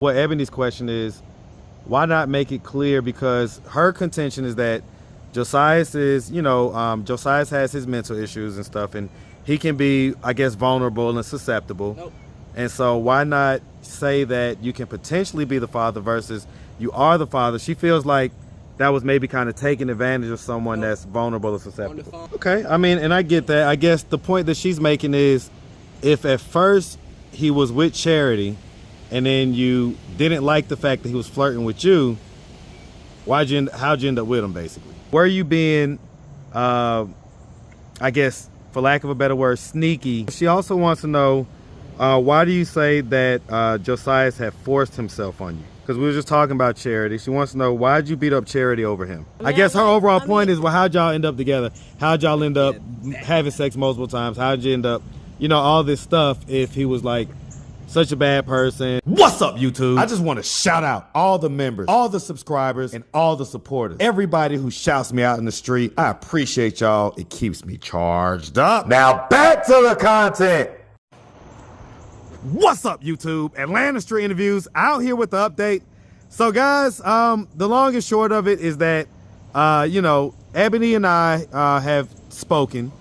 What Ebony's question is, why not make it clear? Because her contention is that Josias is, Josias has his mental issues and stuff, and he can be, I guess, vulnerable and susceptible. Nope. And so why not say that you can potentially be the father versus you are the father? She feels like that was maybe kind of taking advantage of someone that's vulnerable or susceptible. Okay, I mean, and I get that. I guess the point that she's making is, if at first he was with Charity and then you didn't like the fact that he was flirting with you, how'd you end up with him, basically? Were you being, I guess, for lack of a better word, sneaky? She also wants to know, why do you say that Josias had forced himself on you? Because we were just talking about Charity. She wants to know, why'd you beat up Charity over him? I guess her overall point is, well, how'd y'all end up together? How'd y'all end up having sex multiple times? How'd you end up, all this stuff, if he was like such a bad person? What's up, YouTube? I just want to shout out all the members, all the subscribers, and all the supporters. Everybody who shouts me out in the street. I appreciate y'all. It keeps me charged up. Now back to the content. What's up, YouTube? Atlanta Street Interviews out here with the update. So guys, the long and short of it is that, Ebony and I have spoken.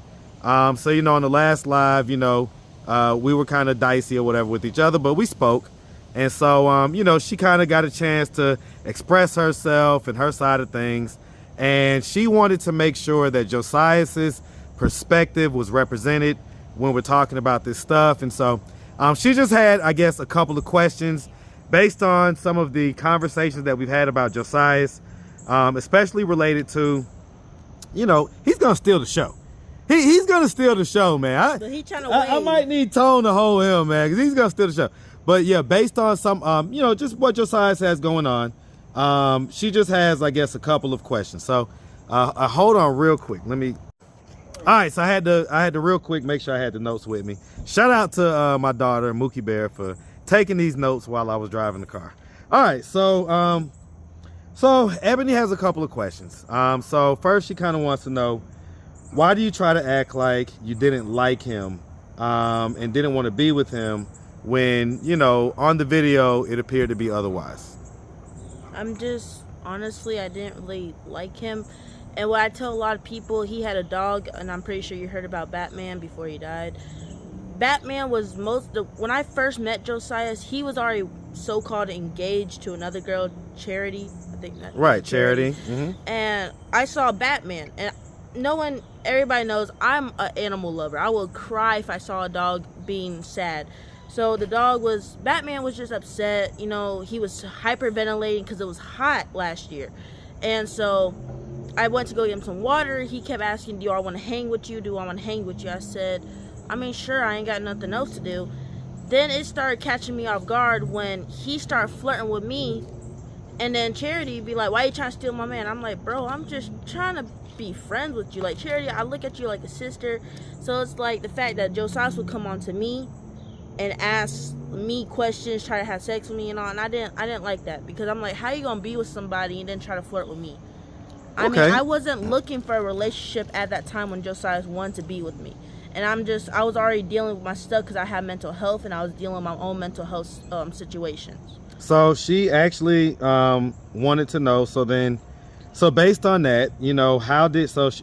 So, on the last live, we were kind of dicey or whatever with each other, but we spoke. And so, she kind of got a chance to express herself and her side of things. And she wanted to make sure that Josias's perspective was represented when we're talking about this stuff. And so she just had, I guess, a couple of questions based on some of the conversations that we've had about Josias, especially related to, he's going to steal the show. He's going to steal the show, man. But he trying to I might need Tone to hold him, man, because he's going to steal the show. But yeah, based on some, just what Josias has going on, she just has, I guess, a couple of questions. So hold on real quick. All right, so I had to real quick make sure I had the notes with me. Shout out to my daughter, Mookie Bear, for taking these notes while I was driving the car. All right, so Ebony has a couple of questions. So first, she kind of wants to know, why do you try to act like you didn't like him and didn't want to be with him when, on the video, it appeared to be otherwise? Honestly, I didn't really like him. And what I tell a lot of people, he had a dog, and I'm pretty sure you heard about Batman before he died. Batman was when I first met Josias, he was already so-called engaged to another girl, Charity. I think that's right, Charity. Mm-hmm. And I saw Batman, and everybody knows I'm an animal lover. I will cry if I saw a dog being sad. So Batman was just upset. He was hyperventilating because it was hot last year. And so I went to go get him some water. He kept asking, do I want to hang with you? Do I want to hang with you? I said, sure, I ain't got nothing else to do. Then it started catching me off guard when he started flirting with me. And then Charity be like, why you trying to steal my man? I'm like, bro, I'm just trying to be friends with you. Like, Charity, I look at you like a sister. So it's like the fact that Josias would come on to me and ask me questions, try to have sex with me and all. And I didn't like that, because I'm like, how you going to be with somebody and then try to flirt with me? I mean, I wasn't looking for a relationship at that time when Josias wanted to be with me. And I was already dealing with my stuff because I had mental health, and I was dealing with my own mental health situations. So she actually wanted to know, so based on that,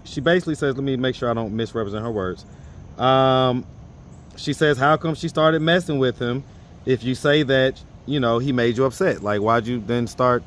she basically says, let me make sure I don't misrepresent her words. She says, how come she started messing with him if you say that, he made you upset? Like, why'd you then start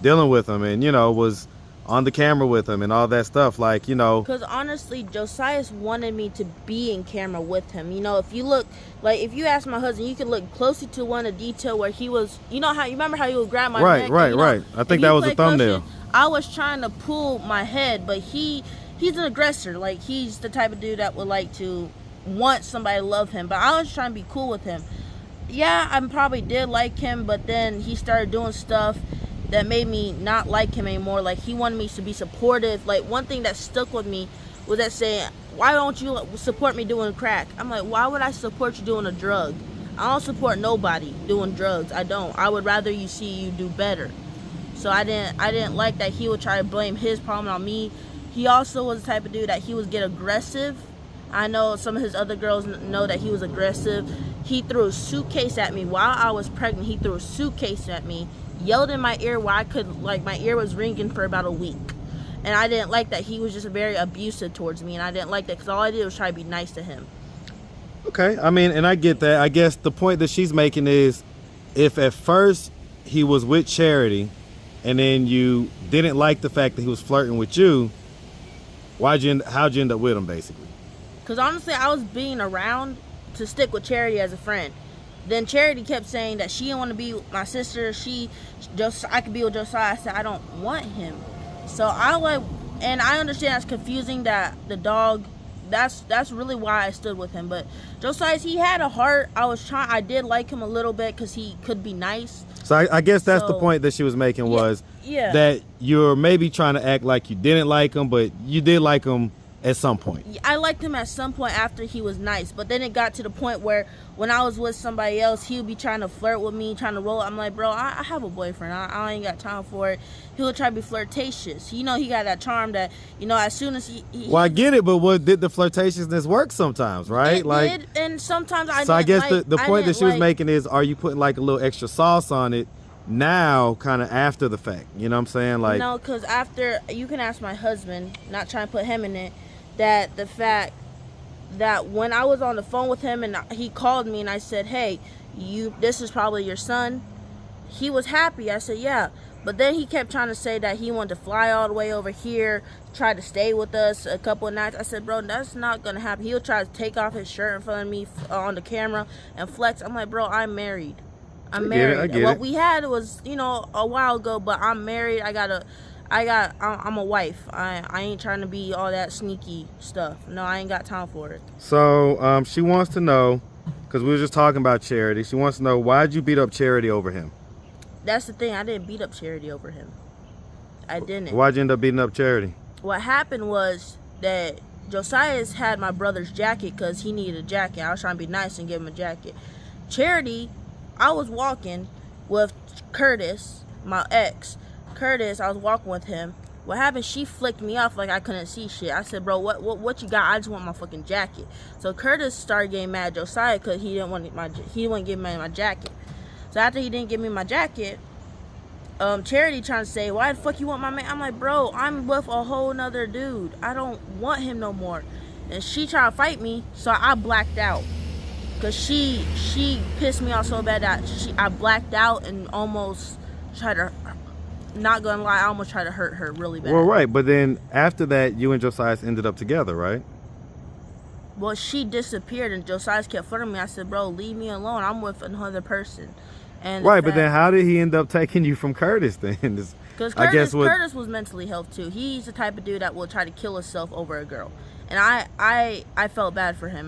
dealing with him and, was on the camera with him and all that stuff, because honestly, Josias wanted me to be in camera with him. If you ask my husband, you can look closely to one of the detail where he was, you remember how he would grab my neck? Right. I think that was the thumbnail. I was trying to pull my head, but he's an aggressor. Like, he's the type of dude that would like to want somebody to love him, but I was trying to be cool with him. Yeah, I probably did like him, but then he started doing stuff that made me not like him anymore. Like, he wanted me to be supportive. Like, one thing that stuck with me was that saying, why don't you support me doing crack? I'm like, why would I support you doing a drug? I don't support nobody doing drugs. I don't. I would rather you see you do better. So I didn't like that he would try to blame his problem on me. He also was the type of dude that he would get aggressive. I know some of his other girls know that he was aggressive. He threw a suitcase at me while I was pregnant. He threw a suitcase at me, yelled in my ear where I could, like, my ear was ringing for about a week. And I didn't like that. He was just very abusive towards me, and I didn't like that because all I did was try to be nice to him. Okay, I mean, and I get that. I guess the point that she's making is, if at first he was with Charity and then you didn't like the fact that he was flirting with you, how'd you end up with him, basically? Because honestly, I was being around to stick with Charity as a friend. Then Charity kept saying that she didn't want to be with my sister. I could be with Josiah. I said, I don't want him. So and I understand that's confusing, that the dog, that's really why I stood with him. But Josiah, he had a heart. I did like him a little bit because he could be nice. So I guess that's the point that she was making, was that you're maybe trying to act like you didn't like him, but you did like him at some point. I liked him at some point after he was nice, but then it got to the point where when I was with somebody else, he would be trying to flirt with me, trying to roll. I'm like, bro, I have a boyfriend. I ain't got time for it. He would try to be flirtatious. You know, he got that charm that, you know, as soon as he well, I get it, but did the flirtatiousness work sometimes, right? It did, and sometimes I didn't. So I guess like, the point that she was making is, are you putting like a little extra sauce on it now, kind of after the fact? You know what I'm saying? Like, no, because after, you can ask my husband, not trying to put him in it, that the fact that when I was on the phone with him and he called me and I said, hey, this is probably your son, he was happy. I said, yeah. But then he kept trying to say that he wanted to fly all the way over here, try to stay with us a couple of nights. I said, bro, that's not gonna happen. He'll try to take off his shirt in front of me on the camera and flex. I'm like, bro, I'm married. I'm married. What we had was, you know, a while ago, but I'm married. I'm a wife. I ain't trying to be all that sneaky stuff. No, I ain't got time for it. So she wants to know, because we were just talking about Charity, she wants to know, why'd you beat up Charity over him? That's the thing. I didn't beat up Charity over him. I didn't. Why'd you end up beating up Charity? What happened was that Josiah's had my brother's jacket because he needed a jacket. I was trying to be nice and give him a jacket. Charity, I was walking with Curtis, my ex. Curtis, I was walking with him. What happened, she flicked me off like I couldn't see shit. I said, bro, what you got? I just want my fucking jacket. So Curtis started getting mad at Josiah because he didn't give me my jacket. So after he didn't give me my jacket, Charity trying to say, why the fuck you want my man? I'm like, bro, I'm with a whole nother dude. I don't want him no more. And she tried to fight me, so I blacked out. Because she pissed me off so bad that I blacked out and almost tried to, not gonna lie, I almost tried to hurt her really bad. Well, right, but then after that, you and Josiah ended up together, right? Well, she disappeared and Josiah kept flirting me. I said, bro, leave me alone. I'm with another person. And right, but then how did he end up taking you from Curtis then? Because Curtis was mentally health too. He's the type of dude that will try to kill himself over a girl. And I felt bad for him.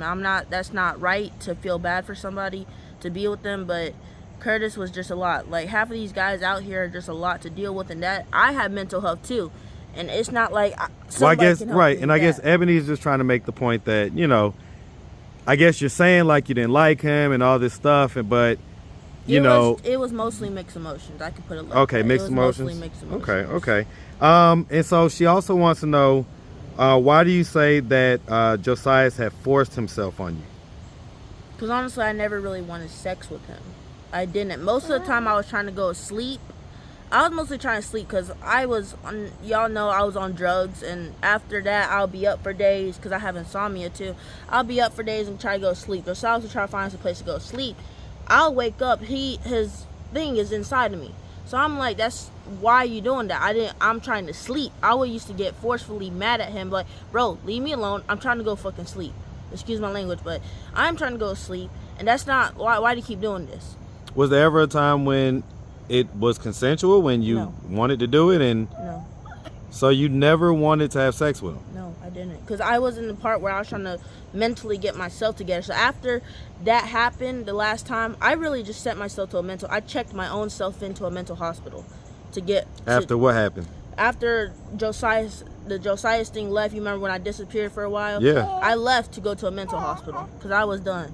That's not right to feel bad for somebody, to be with them, but Curtis was just a lot. Like, half of these guys out here are just a lot to deal with, and that I have mental health too. And it's not like I guess Ebony's just trying to make the point that, you know, I guess you're saying like you didn't like him and all this stuff, but it was mostly mixed emotions. I could put it like that. Mixed emotions. Mostly mixed emotions. Okay. And so she also wants to know, why do you say that Josiah had forced himself on you? Because honestly, I never really wanted sex with him. I didn't. Most of the time, I was trying to go to sleep. I was mostly trying to sleep because y'all know I was on drugs, and after that, I'll be up for days because I have insomnia too. I'll be up for days and try to go to sleep. Josiah was trying to find some place to go to sleep. I'll wake up, his thing is inside of me. So I'm like, that's why you doing that? I'm trying to sleep. I would used to get forcefully mad at him, like, bro, leave me alone. I'm trying to go fucking sleep. Excuse my language, but I'm trying to go to sleep, and that's not, why do you keep doing this? Was there ever a time when it was consensual, when you wanted to do it? And no. So you never wanted to have sex with him? No, I didn't. Because I was in the part where I was trying to mentally get myself together. So after that happened the last time, I really just sent myself to I checked my own self into a mental hospital to get... After what happened? After the Josiah's thing left, you remember when I disappeared for a while? Yeah. I left to go to a mental hospital because I was done.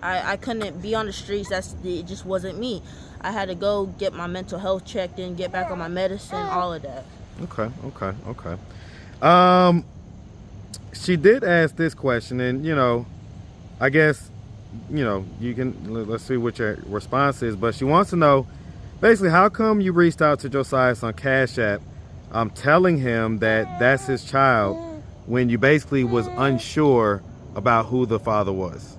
I couldn't be on the streets. It just wasn't me. I had to go get my mental health checked in, get back on my medicine, all of that. Okay. She did ask this question, and, you know, I guess you know, you can, let's see what your response is. But she wants to know, basically, how come you reached out to Josias on Cash App, telling him that that's his child when you basically was unsure about who the father was?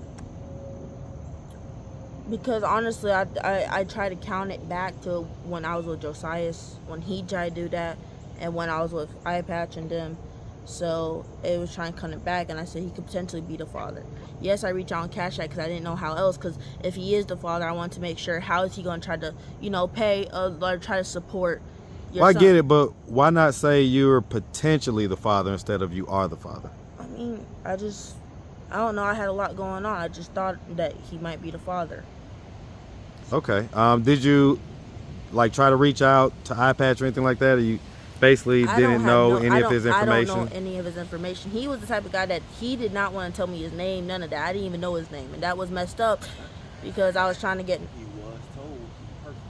Because honestly, I try to count it back to when I was with Josias, when he tried to do that, and when I was with Eye Patch and them. So it was trying to count it back, and I said he could potentially be the father. Yes, I reached out on Cash App because I didn't know how else. Because if he is the father, I want to make sure, how is he going to try to, you know, pay or try to support your Well, son? I get it, but why not say you're potentially the father instead of you are the father? I mean, I don't know. I had a lot going on. I just thought that he might be the father. Okay. Did you like try to reach out to Eye Patch or anything like that, or you basically didn't know any of his information? I don't know any of his information. He was the type of guy that he did not want to tell me his name, none of that. I didn't even know his name, and that was messed up because I was trying to get. He was told personally.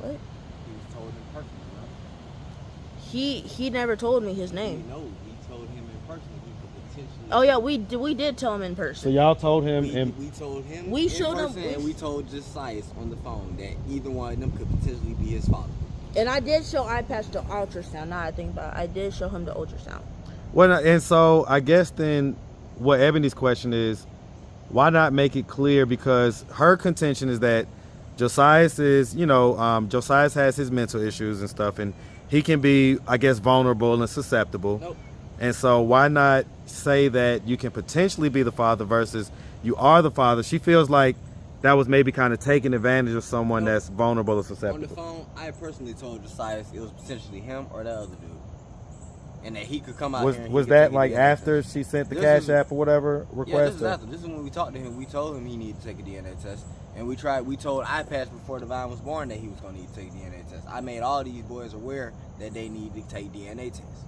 What? He was told in person, right? He never told me his name. No, he told him in person he could potentially. Oh yeah, we did tell him in person. So y'all told him, We told him. We in showed him- person, and we told Josias on the phone that either one of them could potentially be his father. And I did show Eye Patch the ultrasound. Now I think about it, I did show him the ultrasound. well, and so I guess then what Ebony's question is, why not make it clear? Because her contention is that Josias is, you know, Josias has his mental issues and stuff, and he can be, I guess, vulnerable and susceptible. Nope. And so why not say that you can potentially be the father versus you are the father? She feels like that was maybe kind of taking advantage of someone that's vulnerable or On the susceptible. phone, I personally told Josias it was potentially him or that other dude, and that he could come out. Was here and he was could that take a like DNA after test. she sent the This Cash is- App or whatever Yeah, request? this is after. This is when we talked to him. We told him he needed to take a DNA test, and we told Eye Patch before Divine was born that he was going to need to take a DNA test. I made all these boys aware that they need to take DNA tests.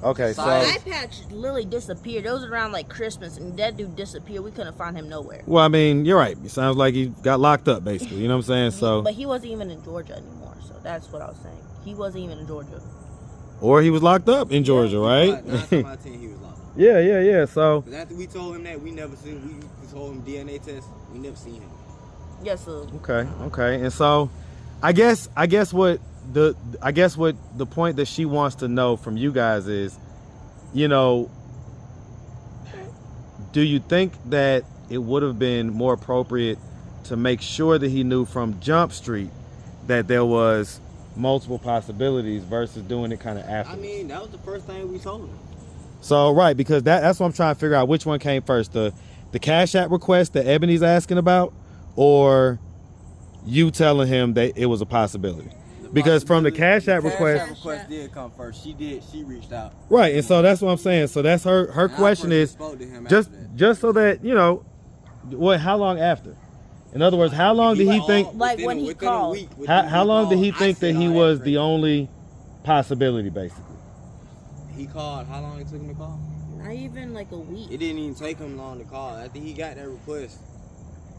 Okay, so Josias- Eye Patch literally disappeared. It was around like Christmas, and that dude disappeared. We couldn't find him nowhere. well, I mean, you're right. It sounds like he got locked up, basically. You know what I'm saying? So, But he wasn't even in Georgia anymore. So that's what I was saying. He wasn't even in Georgia. or he was locked up in Georgia, right? 9 times out of 10, he was lost. yeah. So, Because after we told him that, we told him DNA test, we never seen him. Yes, sir. okay, and so, I guess what the point that she wants to know from you guys is, you know, do you think that it would have been more appropriate to make sure that he knew from Jump Street that there was multiple possibilities versus doing it kind of after? I mean, that was the first thing we told him. So, right, because that's what I'm trying to figure out, which one came first, the Cash App request that Ebony's asking about, or you telling him that it was a possibility? Because from the Cash App request, Cash App request did come first. She reached out. right, and so that's what I'm saying. So that's her And I question personally is spoke to him just after that. just so that, you know, what, how long after? In other words, how long did he think, Like when he called. how long did he think that he was the only? only possibility, basically? He called. How long it took him to call? Not even like a week. It didn't even take him long to call. After he got that request,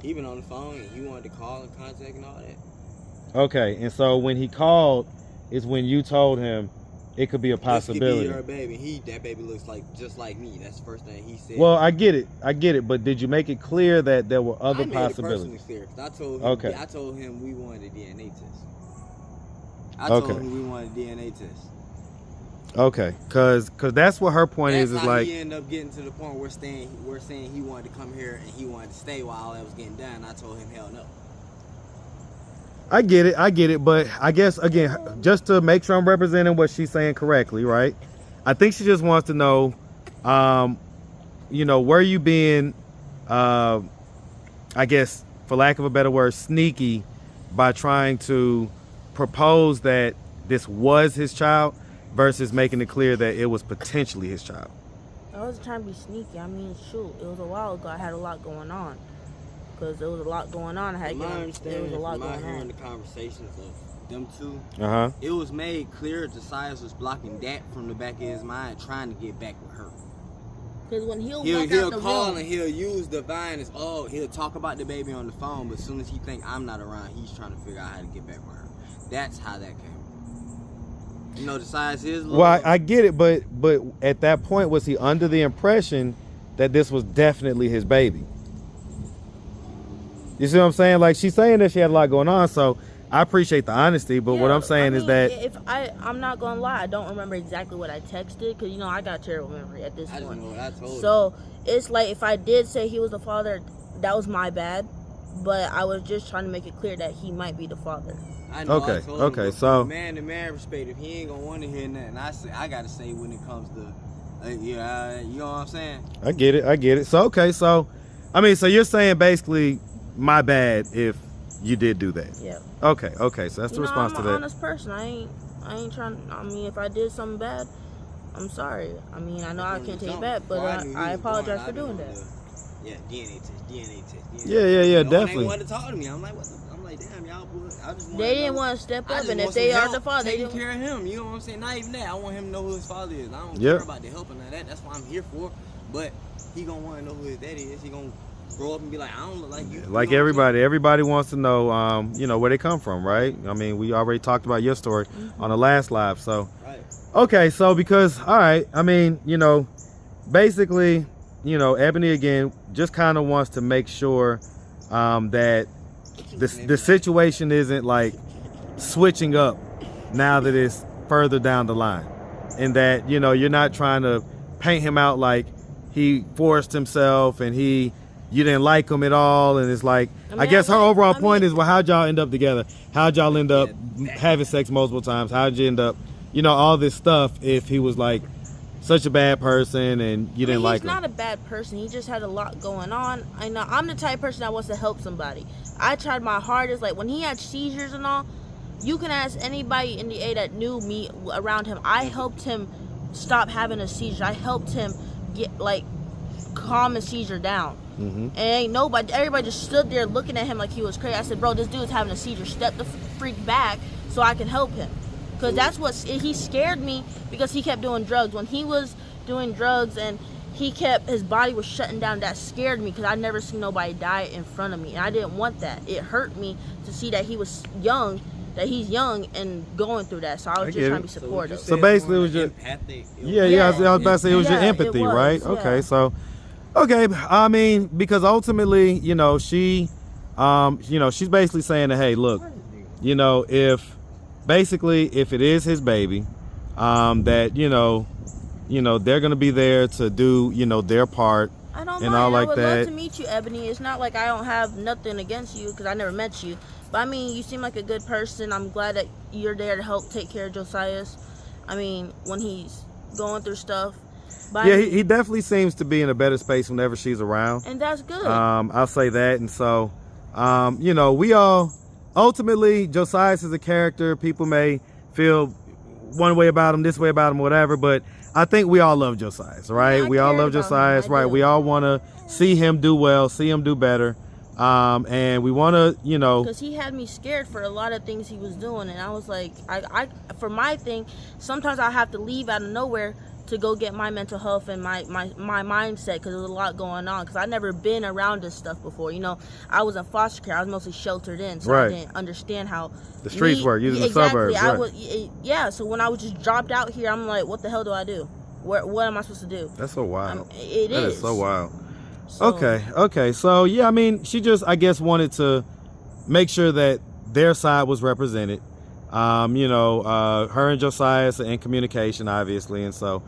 he been on the phone and he wanted to call and contact and all that. Okay, and so when he called is when you told him it could be a possibility. This could be your baby. That baby looks like just like me. That's the first thing he said. Well, I get it, but did you make it clear that there were other I made possibilities? it personally clear, 'cause I told him we wanted a DNA test. I told him we wanted a DNA test. Okay, cause that's what her point That's is how like. he ended up getting to the point where we're saying he wanted to come here and he wanted to stay while all that was getting done. I told him hell no. I get it, but I guess again, just to make sure I'm representing what she's saying correctly, right? I think she just wants to know, you know, were you being, I guess, for lack of a better word, sneaky by trying to propose that this was his child versus making it clear that it was potentially his child? I wasn't trying to be sneaky. I mean, shoot, it was a while ago. I had a lot going on. Because there was a lot going on. I had From my there was understanding, a lot from my going hearing on. the conversations of them two, Uh-huh. it was made clear Josias was blocking that from the back of his mind, trying to get back with her. Because when he'll He'll walk out the call room, and he'll use Divine as he'll talk about the baby on the phone, but as soon as he think I'm not around, he's trying to figure out how to get back with her. That's how that came. You know, Josias is. Well, I get it, but at that point, was he under the impression that this was definitely his baby? You see what I'm saying? Like, she's saying that she had a lot going on, so I appreciate the honesty, but what Yeah, I'm saying is that if I'm not gonna lie, I don't remember exactly what I texted, because you know I got terrible memory at this I just point. know what I told So it's like, if I did say he was the father, that was my bad, but I was just trying to make it clear that he might be the father. I know. Okay, I told okay, him, so man to man perspective, he ain't gonna want to hear nothing. I gotta say when it comes to, you know what I'm saying? I get it. So okay, so I mean, so you're saying basically, my bad if you did do that. Yeah. Okay, so that's the response to I'm that. an honest person. I ain't trying. I mean, if I did something bad, I'm sorry. I mean, I know I can't take it back, but I apologize for doing that. Yeah, DNA test. Yeah, No, definitely. They wanted to talk to me. I'm like, damn, y'all. I just They didn't want to step up, and if they are the father, they taking didn't. care of him. You know what I'm saying? Not even that. I want him to know who his father is. I don't Yep. care about the help and all that. That's what I'm here for. But he gonna want to know who his daddy is. He gonna grow up and be like, I don't look like you. Like you know everybody wants to know, you know, where they come from, right? I mean, we already talked about your story on the last live, so. Right. Okay, so because, all right, I mean, you know, basically, you know, Ebony again just kind of wants to make sure that the situation isn't like switching up now that it's further down the line, and that, you know, you're not trying to paint him out like he forced himself and you didn't like him at all, and it's like, I guess her overall point is, well, how'd y'all end up together? How'd y'all end up having sex multiple times? How'd you end up, you know, all this stuff, if he was like such a bad person and you didn't like him? He's not a bad person. He just had a lot going on. I know I'm the type of person that wants to help somebody. I tried my hardest. Like, when he had seizures and all, you can ask anybody in the A that knew me around him. I helped him stop having a seizure. I helped him get, like, calm a seizure down. And ain't nobody, everybody just stood there looking at him like he was crazy. I said, bro, this dude's having a seizure. Step the freak back so I can help him. Because that's what, he scared me, because he kept doing drugs. When he was doing drugs and his body was shutting down, that scared me, because I never seen nobody die in front of me. And I didn't want that. It hurt me to see that he was young, that he's young and going through that. So I was just trying to be supportive. So basically it was just, I was about to say it was your empathy, right? Okay, so, okay, I mean, because ultimately, you know, she's basically saying that, hey, look, you know, if it is his baby, that, you know, they're going to be there to do, you know, their part. I don't and mind. all like I would that. love to meet you, Ebony. It's not like I don't have nothing against you, because I never met you. But I mean, you seem like a good person. I'm glad that you're there to help take care of Josias. I mean, when he's going through stuff. But Yeah, I mean, he definitely seems to be in a better space whenever she's around. and that's good. I'll say that. And so, you know, we all, ultimately, Josias is a character. People may feel one way about him, this way about him, whatever, but I think we all love Josias, right? I We all care love about Josias, him. I right? do. We all want to see him do well, see him do better. And we want to, you know, Because he had me scared for a lot of things he was doing, and I was like, I for my thing, sometimes I have to leave out of nowhere to go get my mental health and my mindset, because there's a lot going on, because I've never been around this stuff before. You know, I was in foster care. I was mostly sheltered in, so Right. I didn't understand how the streets work, using the suburbs, I right? was, yeah, so when I was just dropped out here, I'm like, what the hell do I do? What am I supposed to do? That's so wild. It That is. is so wild. So, Okay. So, yeah, I mean, she just, I guess, wanted to make sure that their side was represented. You know, her and Josias are in communication, obviously. And so,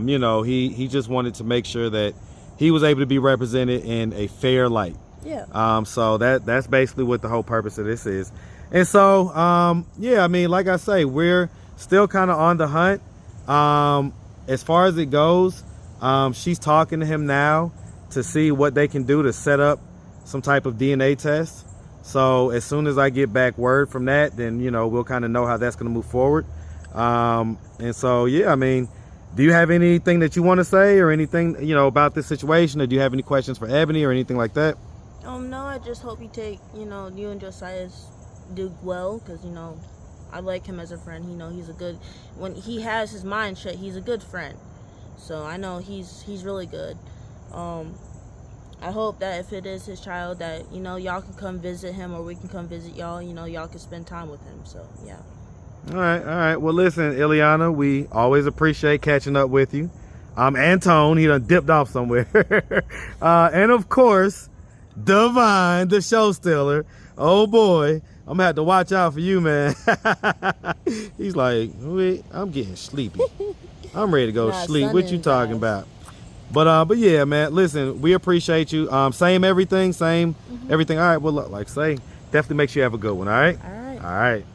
you know, he just wanted to make sure that he was able to be represented in a fair light. Yeah. So that's basically what the whole purpose of this is. And so, yeah, I mean, like I say, we're still kind of on the hunt. As far as it goes, she's talking to him now to see what they can do to set up some type of DNA test. So as soon as I get back word from that, then, you know, we'll kind of know how that's going to move forward. And so, yeah, I mean, do you have anything that you want to say or anything, you know, about this situation? Or do you have any questions for Ebony or anything like that? No, I just hope you you and Josias do well, because, you know, I like him as a friend. You know, he's a good, when he has his mind shut, he's a good friend. So I know he's really good. I hope that if it is his child, that, you know, y'all can come visit him, or we can come visit y'all. You know, y'all can spend time with him. So, yeah. All right. Well, listen, Iliana, we always appreciate catching up with you. Antone, he done dipped off somewhere. And of course, Divine, the show stealer. Oh boy, I'm gonna have to watch out for you, man. He's like, wait, I'm getting sleepy. I'm ready to go sleep. What you talking about? But yeah, man, listen, we appreciate you. Same everything. All right, well, like say, definitely make sure you have a good one, all right? All right. All right.